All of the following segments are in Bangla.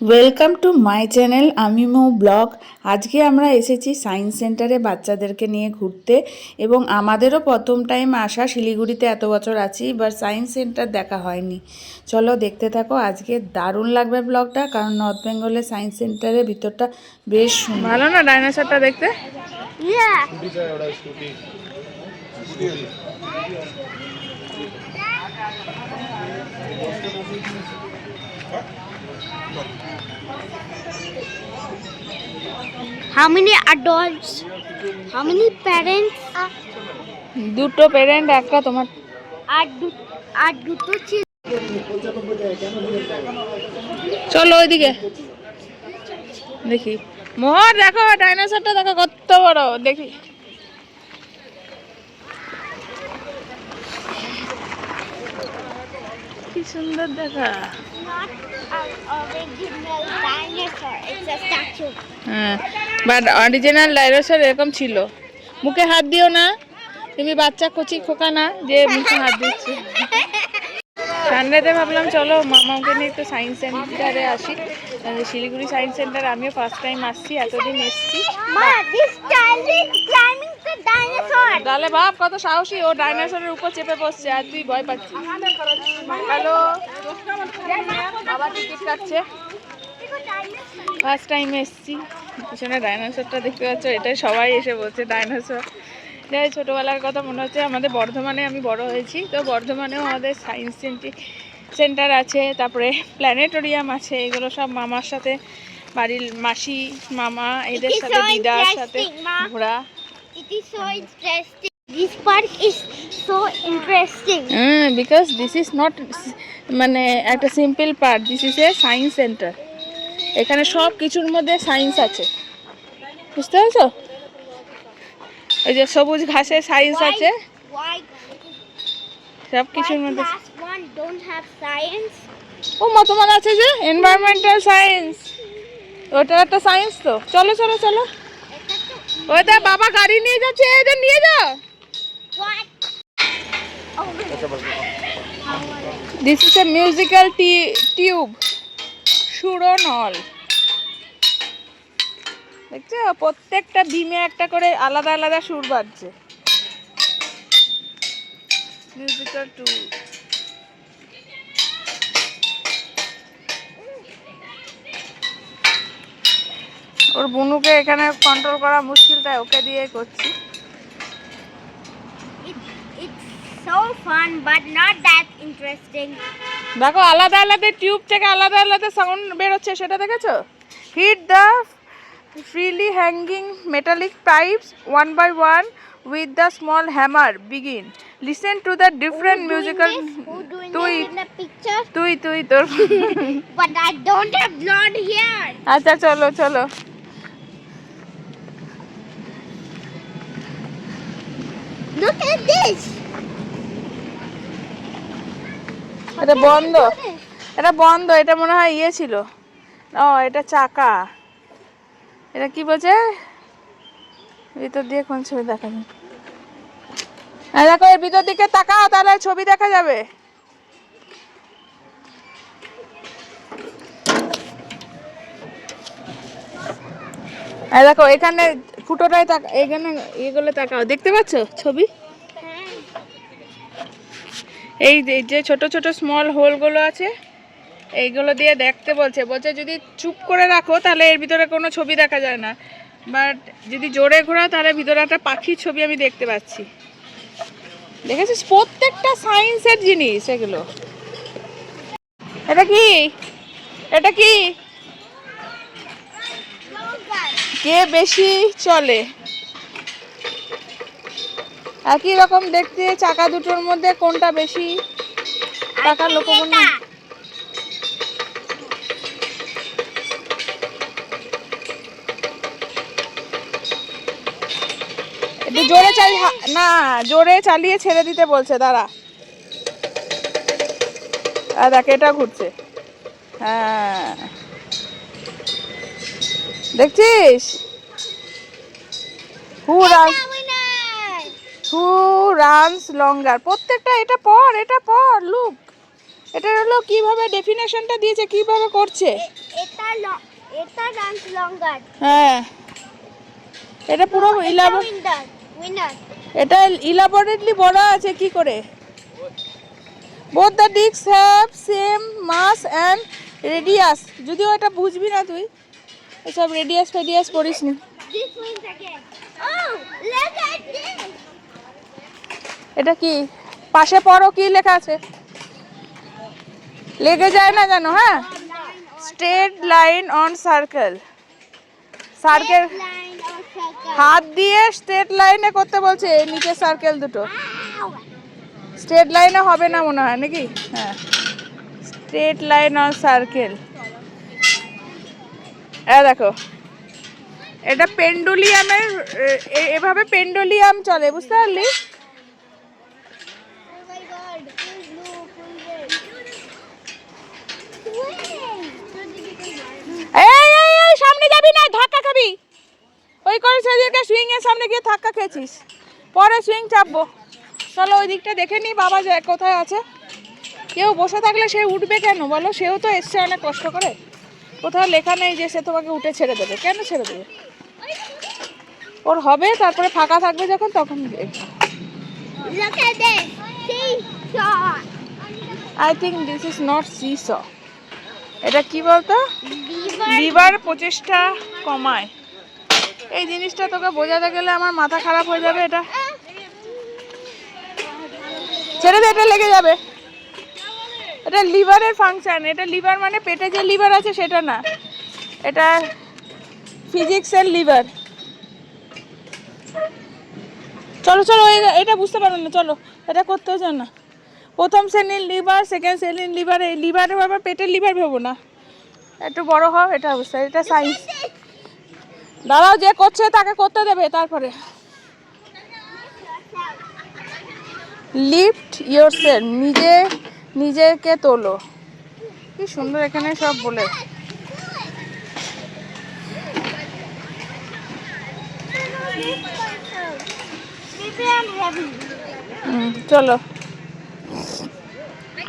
ওয়েলকাম টু মাই চ্যানেল আমি মৌ ব্লগ। আজকে আমরা এসেছি সায়েন্স সেন্টারে বাচ্চাদেরকে নিয়ে ঘুরতে এবং আমাদেরও প্রথম টাইম আসা। শিলিগুড়িতে এত বছর আছি, এবার সায়েন্স সেন্টার দেখা হয়নি। চলো দেখতে থাকো, আজকে দারুণ লাগবে ব্লগটা, কারণ নর্থ বেঙ্গলের সায়েন্স সেন্টারের ভিতরটা বেশ ভালো না ডাইনোসরটা দেখতে। How many adults? How many parents? দুটো প্যারেন্ট, একটা তোমার। আর দুটো ছিল। চলো ওইদিকে দেখি। মোহর দেখো, ডাইনোসরটা দেখো কত বড়, দেখি। কি সুন্দর দেখা। Not an original dinosaur. It's a statue. হ্যাঁ, বাট অরিজিনাল ডাইনোসর এরকম ছিল। মুখে হাত দিও না, তুমি বাচ্চা কচি খোকা না যে মুখে হাত দিচ্ছে। সানডেতে ভাবলাম চলো মামাকে নিয়ে একটু সায়েন্স সেন্টারে আসি। শিলিগুড়ি সায়েন্স সেন্টার আমিও ফার্স্ট টাইম আসছি, এতদিন এসছি। Ma, this child is climbing the dinosaur. তাহলে ভাব কত সাহসী, ও ডাইনোসরের উপর চেপে বসছে আর তুই ভয় পাচ্ছিস। হ্যালো, বাবা টিকিট কাটছে। ফার্স্ট টাইম এসছি, পিছনে ডাইনোসরটা দেখতে পাচ্ছ, এটাই সবাই এসে বলছে ডাইনোসর। যাই, ছোটোবেলার কথা মনে হচ্ছে। আমাদের বর্ধমানে আমি বড় হয়েছি, তো বর্ধমানেও আমাদের সায়েন্স সেন্টার আছে, তারপরে প্ল্যানেটোরিয়াম আছে। এগুলো সব মামার সাথে, বাড়ির মাসি মামা এদের সাথে, দিদার সাথে ঘোরা। It is so interesting. This park is so interesting. Because this is not মানে একটা simple part, this is a science centre. এখানে সব কিছুর মধ্যে সায়েন্স আছে, বুঝতে পারছো? ওই যে সবুজ ঘাসে সায়েন্স আছে, Why? সব কিছুর Why মধ্যে। class 1 don't have science? ও মতমান আছে যে এনভায়রনমেন্টাল সায়েন্স, ওটা একটা সায়েন্স। তো চলো চলো চলো, ওই দেখ বাবা গাড়ি নিয়ে যাচ্ছে, এদের নিয়ে যাও। What? This is a musical tube, সুরনল। দেখছো, প্রত্যেকটা বিমে একটা করে আলাদা আলাদা সুর বাজছে। Musical tube. ওর বুনুকে এখানে কন্ট্রোল করা মুশকিল, তাই ওকে দিয়ে করছি। It's so fun, but not that interesting. দেখো আলাদা আলাদা টিউব থেকে আলাদা আলাদা সাউন্ড বেরোচ্ছে, সেটা দেখেছো? Hit the freely hanging metallic pipes one by one with the small hammer begin listen to the different musical. Who doing তুই this in the picture? তুই তোর। But I don't have blood here. আচ্ছা চলো চলো। Look at this. এটা বন্ধ, এটা বন্ধ। এটা মনে হয় ইয়ে ছিল। ও, এটা চাকা। এটা কি বলছে, ভিতর দিয়ে কোন ছবি দেখা যায়? দেখো, এর ভিতর দিকে তাকাও, তাহলে ছবি দেখা যাবে। দেখো এখানে ফুটোটাই এখানে এগুলো তাকাও, দেখতে পাচ্ছ ছবি? এই যে ছোট ছোট স্মল হোলগুলো আছে, এইগুলো দিয়ে দেখতে বলছে। যদি চুপ করে রাখো তাহলে এর ভিতরে কোনো ছবি দেখা যায় না, বাট যদি জোরে ঘোরাও তাহলে ভিতরে একটা পাখির ছবি আমি দেখতে পাচ্ছি। দেখেছিস, প্রত্যেকটা সায়েন্সের জিনিস এগুলো। এটা কি, এটা কি, কে বেশি চলে? একই রকম দেখতে, চাকা দুটোর মধ্যে কোনটা বেশি টাকা লোকগণ্য? একটু জোরে না, জোরে চালিয়ে ছেড়ে দিতে বলছে, দাঁড়া। আর দেখ, এটা ঘুরছে। হ্যাঁ, দেখছিস? হু রানস লঙ্গার। প্রত্যেকটা এটা পড়, এটা পড়, লুক। এটা হলো কিভাবে ডেফিনেশনটা দিয়েছে, কিভাবে করছে। এটা ডান্স লঙ্গার। হ্যাঁ, এটা পুরো উইনার। এটা ইলাবোরেটলি বলা আছে কি করে। both the discs have same mass and radius, যদিও এটা বুঝবি না তুই, এসব রেডিয়াস ফেডিয়াস পড়িস নি। This wins again. Oh, look at this. এটা কি পাশে পড়ো, কি লেখা আছে? লেগে যায় না জানো? হ্যাঁ, straight line on circle. Circle Line or circle. হাত দিয়ে স্ট্রেট লাইনে করতে বলছে, নিচে সার্কেল দুটো। Ow. স্ট্রেট লাইনে হবে না মনে হয় নাকি? হ্যাঁ, স্ট্রেট লাইন অন সার্কেল। দেখো, এটা পেন্ডুলিয়ামের, এভাবে পেন্ডুলিয়াম চলে, বুঝতে পারলি? Oh my god. Full blue, full red. এই সামনে যাবি না, ধাক্কা খাবি। ওই করে সেদিনকে সুইং এর সামনে গিয়ে ধাক্কা খেয়েছিস, পরে সুইং চাপবো। চলো ওই দিকটা দেখে নি, বাবা যায় কোথায় আছে। কেউ বসে থাকলে সে উঠবে কেন বলো? সেও তো এসছে অনেক কষ্ট করে। কোথাও লেখা নেই যে সে তোমাকে উঠে ছেড়ে দেবে, কেন ছেড়ে দেবে? ওর হবে, তারপরে ফাঁকা থাকবে যখন, তখন দেখবে। Look at this. Seesaw. I think this is not seesaw. এটা কি বলতো? Lever. লিভার প্রচেষ্টা কমায়। এই জিনিসটা তোকে বোঝাতে গেলে আমার মাথা খারাপ হয়ে যাবে। এটা ছেড়ে দে, এটা লেগে যাবে। এটা লিভারের ফাংশন। এটা লিভার মানে পেটে যে লিভার আছে সেটা না, এটা ফিজিক্সের লিভার। চলো চলো, এটা বুঝতে পারো না, চলো এটা করতেও চান না। প্রথম শ্রেণীর লিভার, সেকেন্ড শ্রেণীর লিভার, এই লিভারের আবার পেটের লিভার ভেবো না। একটু বড় হও, এটা অবস্থা, এটা সায়েন্স। দাঁড়াও, যে করছে তাকে করতে দেবে, তারপরে লিফট ইয়োরসেলফ, নিজেকে তোলো। কি সুন্দর এখানে সব বলে। Maybe I'm heavy. চলো,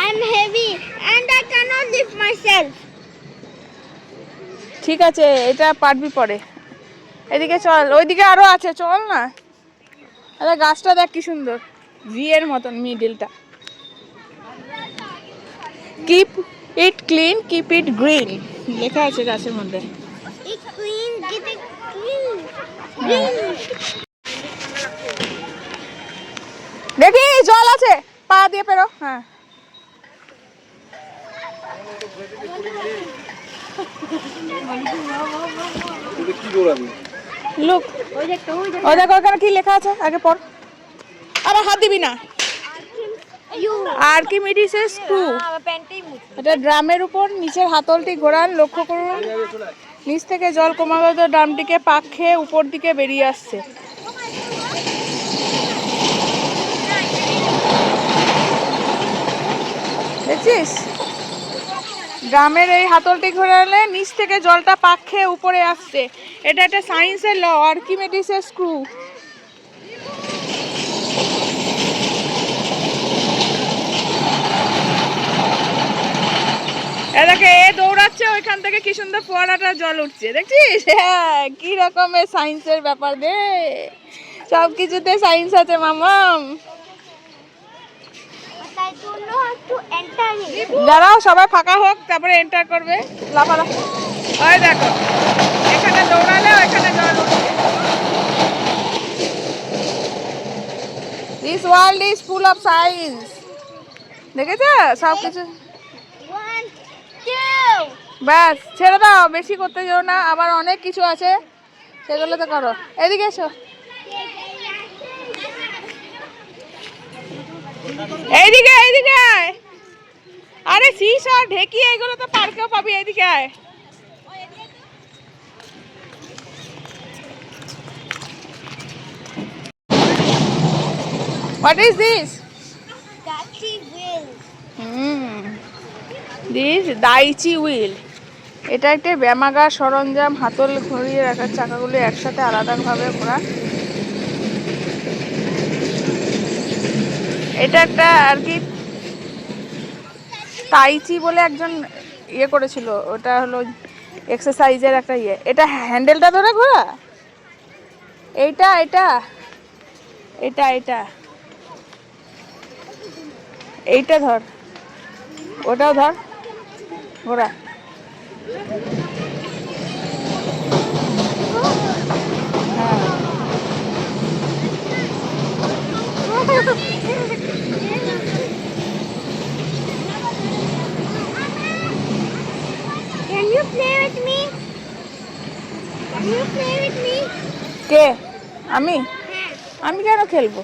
I'm heavy and I cannot lift myself. ঠিক আছে, এটা পারবি পরে। এদিকে চল, ওইদিকে আরো আছে, চল না। আরে গাছটা দেখ কি সুন্দর, ভি এর মতন মিডিলটা। Keep it clean, keep it green লেখা আছে গাছের মধ্যে। It's clean, get it clean. Green. দেখি জল আছে, পা দিয়ে পেরো। হ্যাঁ, লুক, ওই দেখো ওখানে কি লেখা আছে, আগে পড়। আবার হাত দিবি না। আর্কিমিডিসের স্ক্রু। এটা ড্রামের উপর নিচের হাতলটি ঘোরান, লক্ষ্য করুন নিচ থেকে জল ক্রমাগত ড্রামটিকে পাক খেয়ে উপর দিকে বেরিয়ে আসছে। দেখছিস, ড্রামের এই হাতলটি ঘোরালে নিচ থেকে জলটা পাক খেয়ে উপরে আসছে। এটা একটা সায়েন্সের ল, আর্কিমিডিসের স্ক্রু। এটাকে এ দৌড়াচ্ছে, ওইখান থেকে কি সুন্দর ফোয়ারাটা জল উঠছে, দেখছিস? হ্যাঁ, কি রকমের সায়েন্সের ব্যাপার রে, সব কিছুতে সায়েন্স আছে মামাম। But I don't know how to enter it. দাঁড়াও, সবাই ফাঁকা হোক, তারপরে এন্টার করবে। লাফালা, ওই দেখো এখানে দৌড়ালে ওইখানে জল উঠছে। This world is full of science. দেখেছো সব কিছু। 1, 2. ব্যাস, ছেড়ে দাও, বেশি করতে যাও না, আবার অনেক কিছু আছে সেগুলো তো করো। এদিকে এসো, এইদিকে এইদিকে আয়। আরে সিসা ঢেকি এগুলো তো পার্কেও পাবি, এইদিকে আয়। What is this? Dutchy wheel. This Dutchy wheel. এটা একটা ব্যায়ামাগার সরঞ্জাম, হাতল ঘুরিয়ে রাখার চাকাগুলো একসাথে আলাদাভাবে ঘোরা। এটা একটা আর কি তাইচি বলে একজন ইয়ে করেছিল, ওটা হলো এক্সারসাইজের একটা ইয়ে। এটা হ্যান্ডেলটা ধরে ঘোরা, এইটা এটা এটা এটা এইটা ধর, ওটাও ধর, ঘোরা। Can you play with me? Can you play with me? কে? আমি? আমি কেন খেলবো?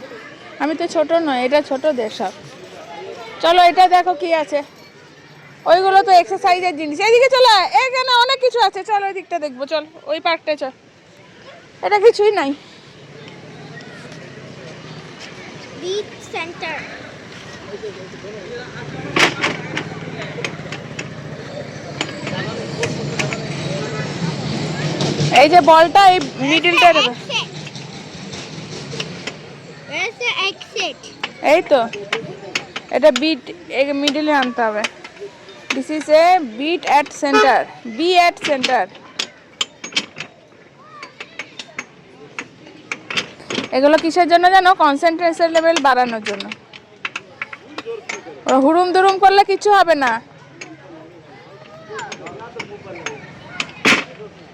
আমি তো ছোট নয়, এটা ছোটদের সব। চলো এটা দেখো কি আছে, ওইগুলো তো এক্সারসাইজের জিনিস। এইদিকে চলো, এখানে অনেক কিছু আছে, চলো ওই দিকটা দেখবো, চল ওই পার্কটা চল। এটা কিছুই নাই। Beach center. এই যে বলটা এই মিডিলটা দেবে। Where's the exit? এই তো এটা বিট মিডিলে আনতে হবে। This is a bit at centre, B at centre. এগুলো কিসের জন্য জানো? কনসেন্ট্রেশন লেভেল বাড়ানোর জন্য। হুড়ুম দুরুম করলে কিছু হবে না।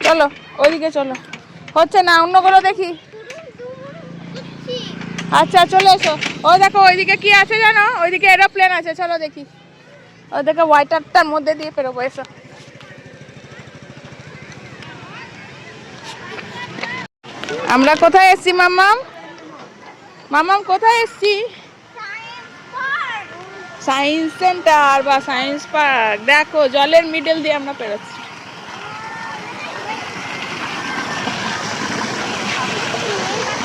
চলো ওইদিকে চলো, হচ্ছে না, অন্যগুলো দেখি। আচ্ছা চলে এসো। ও দেখো ওইদিকে কি আছে জানো? ওইদিকে এরোপ্লেন আছে, চলো দেখি। ওইদিকে ওয়াটারটার মধ্যে দিয়ে পেরোবো, এসো। আমরা কোথায় এসছি মাম্মাম? মাম্মাম কোথায় এসছি? সায়েন্স সেন্টার বা সায়েন্স পার্ক। দেখো জলের মিডল দিয়ে আমরা পেরোচ্ছি।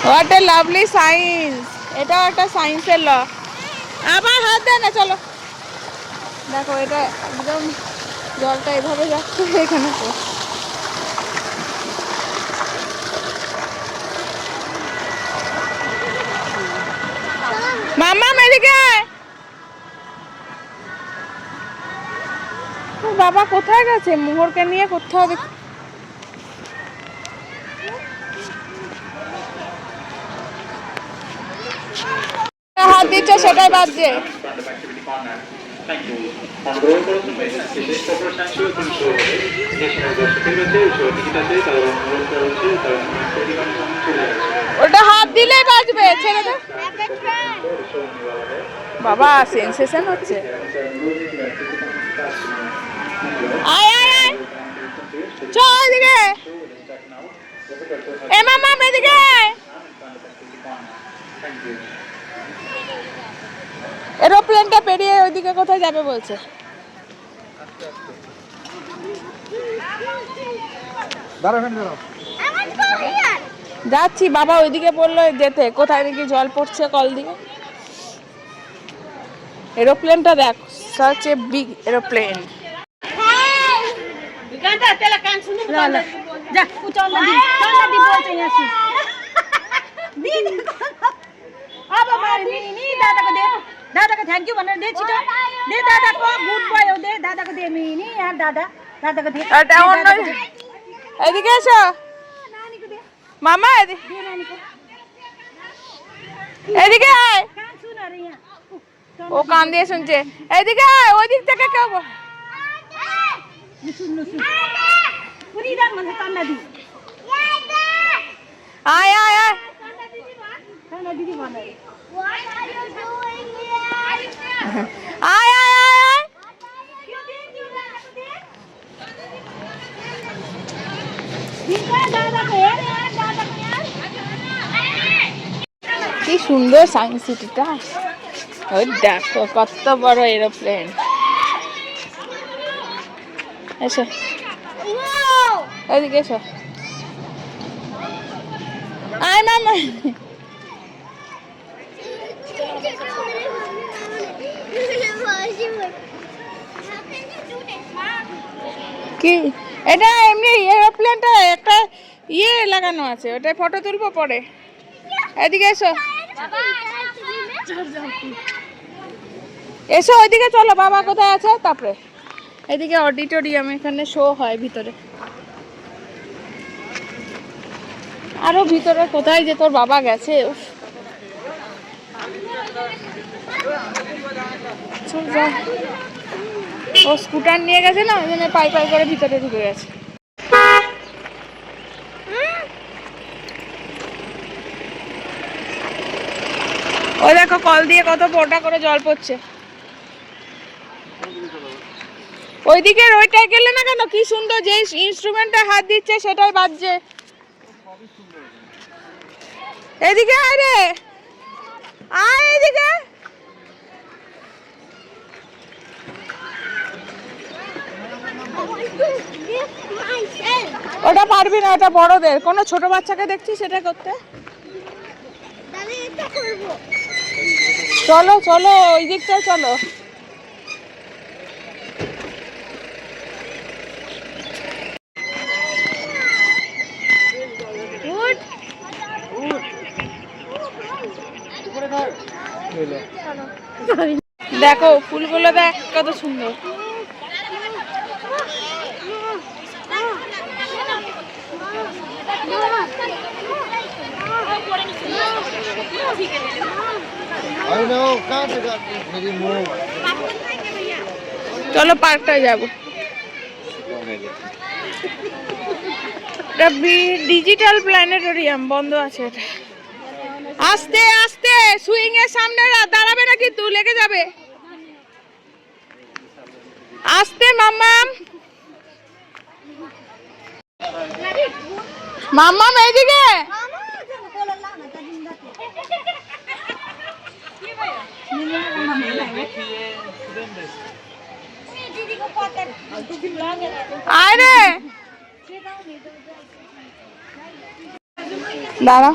What a lovely science. এটাও একটা সায়েন্সের ল। আবার হাত দেয় না, চলো। দেখো এটা একদম জলটা এভাবে যাচ্ছে এখানে তো। মাম্মাম এদিকে আয়। ও বাবা কোথায় গেছে? মোহরকে নিয়ে কোথাও দেখ। হাত দিচ্ছে সেটাই বাজছে। ওটা হাত দিলেই বাজবে, ছেড়ে দে। বাবা সেন্সেশন হচ্ছে। আয় আয় আয়, চল এদিকে। এ মামা এদিকে আয়। এরোপ্লেনটা পেরিয়ে ওইদিকে কোথায় যাবে বলছে। যাচ্ছি বাবা, ওইদিকে বললো যেতে। কোথায় দেখি জল পড়ছে কল দিকে। এরোপ্লেনটা দেখ, সাচ এ বিগ এরোপ্লেন। दादाको थ्याङ्क यू भनेर दे छिटो दे, दादाको गुड बय हो, दे दादाको दे मिनी यार, दादाको दे। এদিকে এসো মামা, এদিকে আয়। ও কান দিয়ে শুনছে। এদিকে আয়, ওই দিক থেকে কেউ আয় আয় আয়। दिदी भन What are you doing here? আয় আয় আয় আয়। কি সুন্দর সায়েন্স সিটিটা। ওই দেখো কত বড় এরোপ্লেন। এসো এদিকে এসো। আয় মামা। কি এটা? এমনি এরোপ্লেনটা একটা ইয়ে লাগানো আছে, ওটাই ফটো তুলবো পরে। এদিকে এসো এসো, ওইদিকে চলো। বাবা কোথায় আছে? তারপরে এদিকে অডিটোরিয়াম, এখানে শো হয় ভিতরে। আরো ভিতরে কোথায় যে তোর বাবা গেছে? উফ। চল যা। ও স্কুটার নিয়ে গেছে না, ওই জন্য পাই পাই করে ভিতরে ঢুকে গেছে। ওই দেখো কল দিয়ে কত ফোঁটা করে জল পড়ছে। ওইদিকে ওইটাই গেলে না কেন, কি সুন্দর, যে ইনস্ট্রুমেন্টে হাত দিচ্ছে সেটাই বাজছে। এদিকে আয় রে, আয় এদিকে। ওটা পারবি না, ওটা বড়দের। কোনো ছোট বাচ্চাকে দেখছিস সেটা করতে? চলো চলো, ওই দিকটায় চলো। দেখো ফুলগুলো দেখ কত সুন্দর। চলো পার্কটায় যাবো। ডিজিটাল প্ল্যানেটোরিয়াম বন্ধ আছে এটা। আস্তে আস্তে, সুইং এর সামনে দাঁড়াবে না কিন্তু লেগে যাবে। আস্তে মাম্মাম, মাম্মাম এইদিকে। আয় রে, দাঁড়া।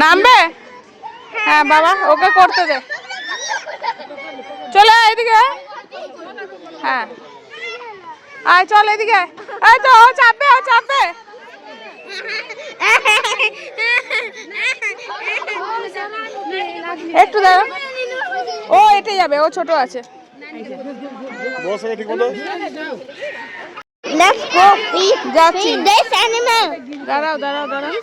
নামবে? হ্যাঁ বাবা, ওকে করতে দে। চলে আয় এদিকে। হ্যাঁ আয়, চল এদিকে। এই তো ও চাপবে, ও চাপবে। একটু দাঁড়া, ও এটে যাবে, ও ছোট আছে। Let's go feed যাচ্ছি। this animal. দাঁড়াও দাঁড়াও দাঁড়াও।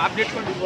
আপডেট করে দিব।